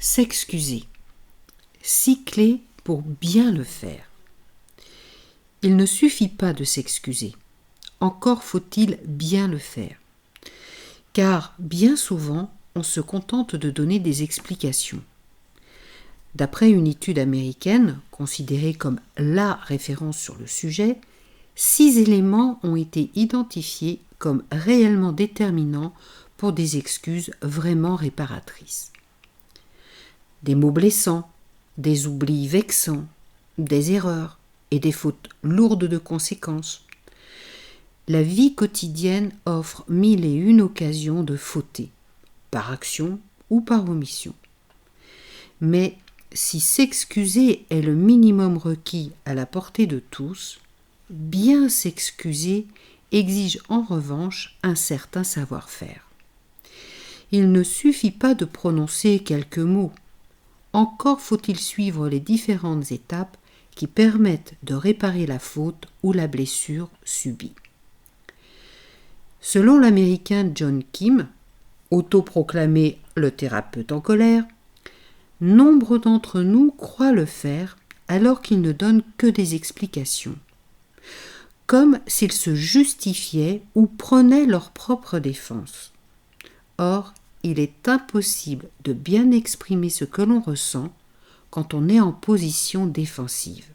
S'excuser. 6 clés pour bien le faire. Il ne suffit pas de s'excuser. Encore faut-il bien le faire. Car bien souvent, on se contente de donner des explications. D'après une étude américaine, considérée comme la référence sur le sujet, 6 éléments ont été identifiés comme réellement déterminants pour des excuses vraiment réparatrices. Des mots blessants, des oublis vexants, des erreurs et des fautes lourdes de conséquences. La vie quotidienne offre 1001 occasions de fauter, par action ou par omission. Mais si s'excuser est le minimum requis à la portée de tous, bien s'excuser exige en revanche un certain savoir-faire. Il ne suffit pas de prononcer quelques mots. Encore faut-il suivre les différentes étapes qui permettent de réparer la faute ou la blessure subie. Selon l'Américain John Kim, autoproclamé le thérapeute en colère, nombre d'entre nous croient le faire alors qu'ils ne donnent que des explications, comme s'ils se justifiaient ou prenaient leur propre défense. Or, il est impossible de bien exprimer ce que l'on ressent quand on est en position défensive.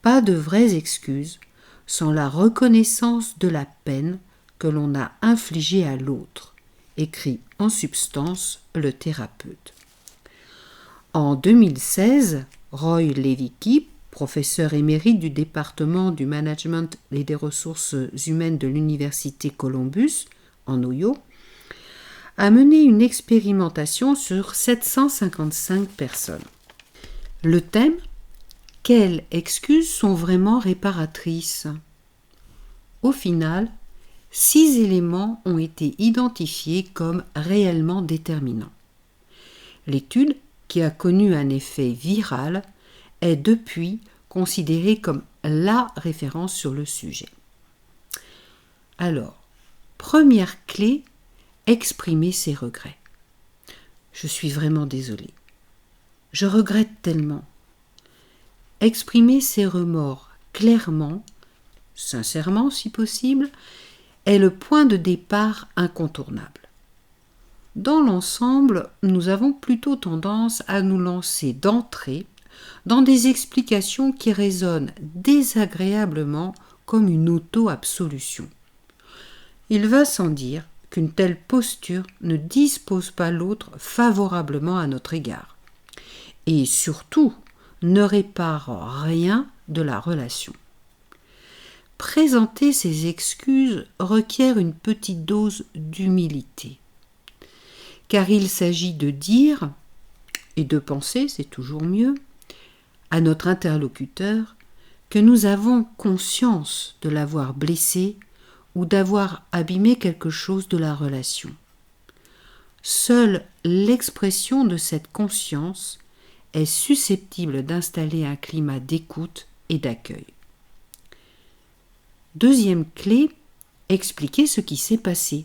Pas de vraies excuses sans la reconnaissance de la peine que l'on a infligée à l'autre, écrit en substance le thérapeute. En 2016, Roy Levicki, professeur émérite du département du management et des ressources humaines de l'université Columbus, en Ohio, a mené une expérimentation sur 755 personnes. Le thème : quelles excuses sont vraiment réparatrices ? Au final, 6 éléments ont été identifiés comme réellement déterminants. L'étude, qui a connu un effet viral, est depuis considérée comme la référence sur le sujet. Alors, première clé, exprimer ses regrets. Je suis vraiment désolée. Je regrette tellement. Exprimer ses remords clairement, sincèrement si possible, est le point de départ incontournable. Dans l'ensemble, nous avons plutôt tendance à nous lancer d'entrée dans des explications qui résonnent désagréablement comme une auto-absolution. Il va sans dire qu'une telle posture ne dispose pas l'autre favorablement à notre égard, et surtout ne répare rien de la relation. Présenter ses excuses requiert une petite dose d'humilité, car il s'agit de dire, et de penser, c'est toujours mieux, à notre interlocuteur que nous avons conscience de l'avoir blessé ou d'avoir abîmé quelque chose de la relation. Seule l'expression de cette conscience est susceptible d'installer un climat d'écoute et d'accueil. Deuxième clé, expliquer ce qui s'est passé.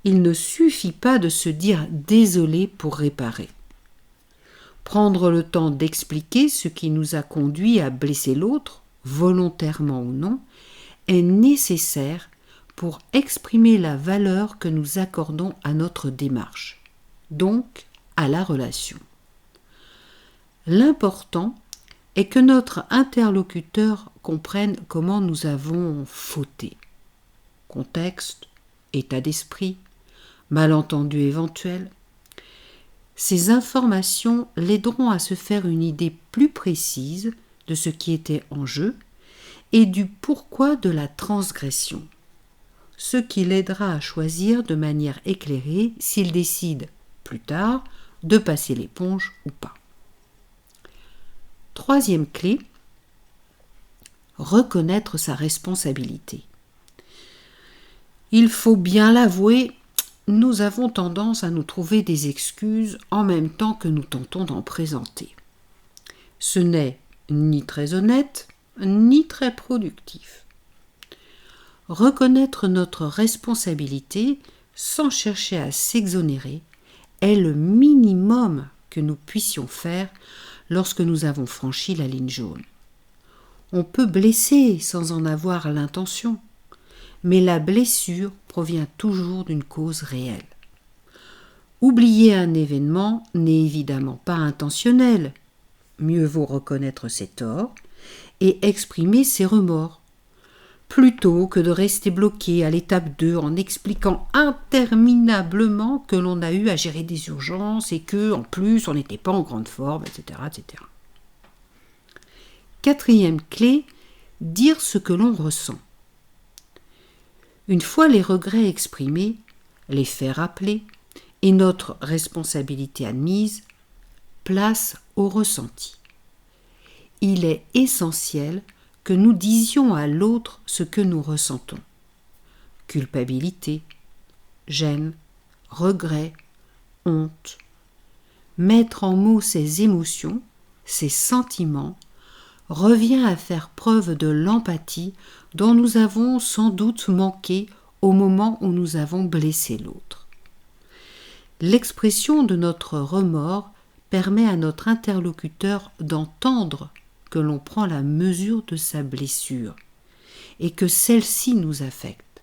Il ne suffit pas de se dire désolé pour réparer. Prendre le temps d'expliquer ce qui nous a conduit à blesser l'autre, volontairement ou non, est nécessaire pour exprimer la valeur que nous accordons à notre démarche, donc à la relation. L'important est que notre interlocuteur comprenne comment nous avons fauté. Contexte, état d'esprit, malentendu éventuel. Ces informations l'aideront à se faire une idée plus précise de ce qui était en jeu et du pourquoi de la transgression, ce qui l'aidera à choisir de manière éclairée s'il décide, plus tard, de passer l'éponge ou pas. Troisième clé, reconnaître sa responsabilité. Il faut bien l'avouer, nous avons tendance à nous trouver des excuses en même temps que nous tentons d'en présenter. Ce n'est ni très honnête, ni très productif. Reconnaître notre responsabilité sans chercher à s'exonérer est le minimum que nous puissions faire lorsque nous avons franchi la ligne jaune. On peut blesser sans en avoir l'intention, mais la blessure provient toujours d'une cause réelle. Oublier un événement n'est évidemment pas intentionnel. Mieux vaut reconnaître ses torts et exprimer ses remords, plutôt que de rester bloqué à l'étape 2 en expliquant interminablement que l'on a eu à gérer des urgences et que, en plus, on n'était pas en grande forme, etc., etc. Quatrième clé, dire ce que l'on ressent. Une fois les regrets exprimés, les faits rappelés et notre responsabilité admise, place au ressenti. Il est essentiel que nous disions à l'autre ce que nous ressentons. Culpabilité, gêne, regret, honte. Mettre en mots ces émotions, ces sentiments, revient à faire preuve de l'empathie dont nous avons sans doute manqué au moment où nous avons blessé l'autre. L'expression de notre remords permet à notre interlocuteur d'entendre que l'on prend la mesure de sa blessure et que celle-ci nous affecte,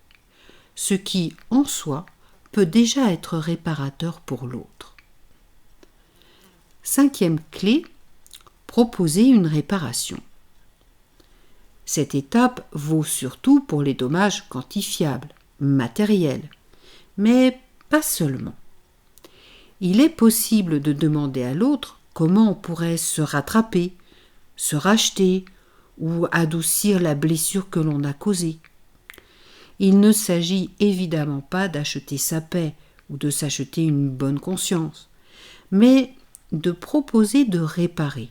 ce qui, en soi, peut déjà être réparateur pour l'autre. Cinquième clé, proposer une réparation. Cette étape vaut surtout pour les dommages quantifiables, matériels, mais pas seulement. Il est possible de demander à l'autre comment on pourrait se rattraper, se racheter ou adoucir la blessure que l'on a causée. Il ne s'agit évidemment pas d'acheter sa paix ou de s'acheter une bonne conscience, mais de proposer de réparer,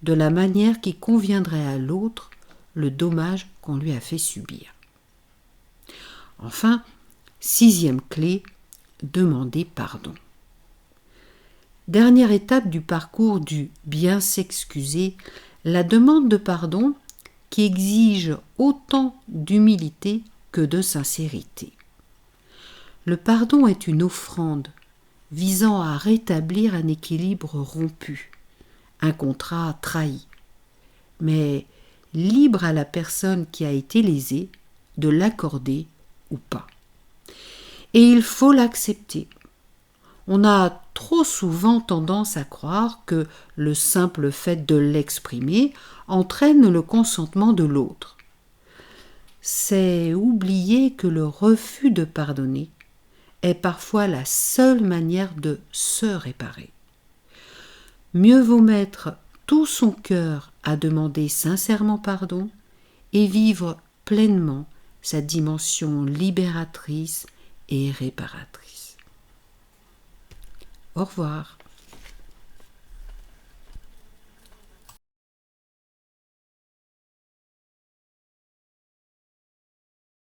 de la manière qui conviendrait à l'autre, le dommage qu'on lui a fait subir. Enfin, sixième clé, demander pardon. Dernière étape du parcours du bien s'excuser, la demande de pardon qui exige autant d'humilité que de sincérité. Le pardon est une offrande visant à rétablir un équilibre rompu, un contrat trahi, mais libre à la personne qui a été lésée de l'accorder ou pas. Et il faut l'accepter. On a trop souvent tendance à croire que le simple fait de l'exprimer entraîne le consentement de l'autre. C'est oublier que le refus de pardonner est parfois la seule manière de se réparer. Mieux vaut mettre tout son cœur à demander sincèrement pardon et vivre pleinement sa dimension libératrice et réparatrice. Au revoir.